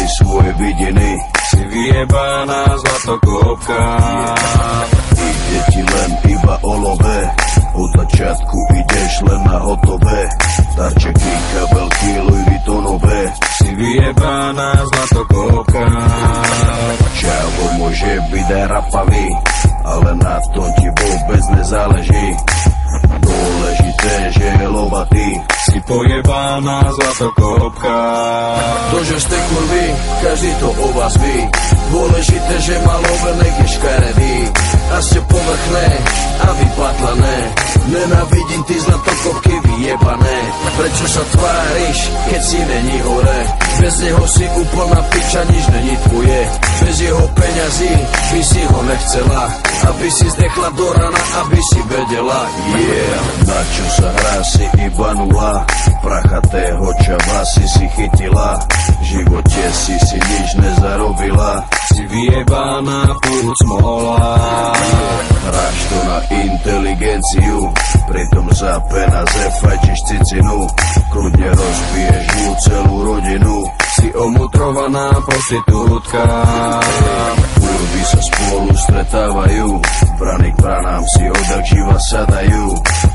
jej svoje vidiny. Si vyjebaná zlatokopka. Ide ti len iba o love, od začiatku ideš len na hotové. Darčeky, kabelky, Louis Vuittonové. Si vyjebaná zlatokopka. Čavo môže byť aj rapavý, ale na tom ti vôbec nezáleží. Dôležité, že je lovatý. Si pojebaná zlatokopka. To, že ste kurvy, každý to o vás ví. Dôležité, že má lovenek je škaredý. A ste povrchné a vypatlané. Nenávidím ty zlatokopky vyjebané. Prečo sa tváriš, keď si není hore? Bez neho si úplná piča, nič není tvoje. Bez jeho peňazí by si ho nechcela, aby si zdechla do rana, aby si vedela. Yeah, na čo sa hrá, si iba nula. Prachatého čava si chytila. V živote si nič nezarobila. Si vyjebaná púd smola. Hráš to na inteligenciu, pritom za peniaze fajčiš cicinu. Kľudne rozbiješ mu celú rodinu. Si omutrovaná prostitútka. Kurvy sa spolu stretávajú, brany k branám si odak živa sadajú.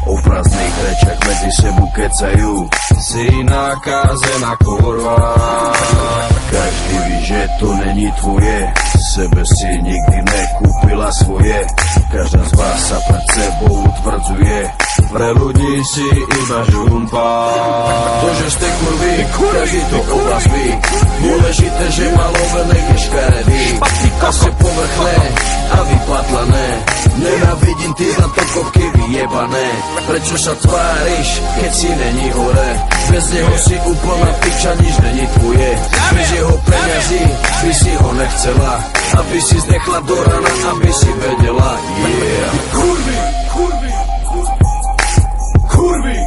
O prázdnych rečach medzi sebu kecajú. Si nakázená kurva. Každý ví, že to není tvoje, sebe si nikdy nekúpila svoje. Každá z vás sa pred sebou utvrdzuje. Pre ľudí si iba žumpa. To, že ste kurvy, každý to o vás ví. Dôležité, že má lovenek je škaredý. A ste povrchné a vypatlané. Nenávidím ty zlatokopky vyjebané. Prečo sa tváriš, keď si není hore? Bez neho si úplná piča, nič není tvoje. Bez jeho peňazí by si ho nechcela, aby si zdechla do rana, aby si vedela. Yeah. Kurvy, kurvy, kurvy, kurvy.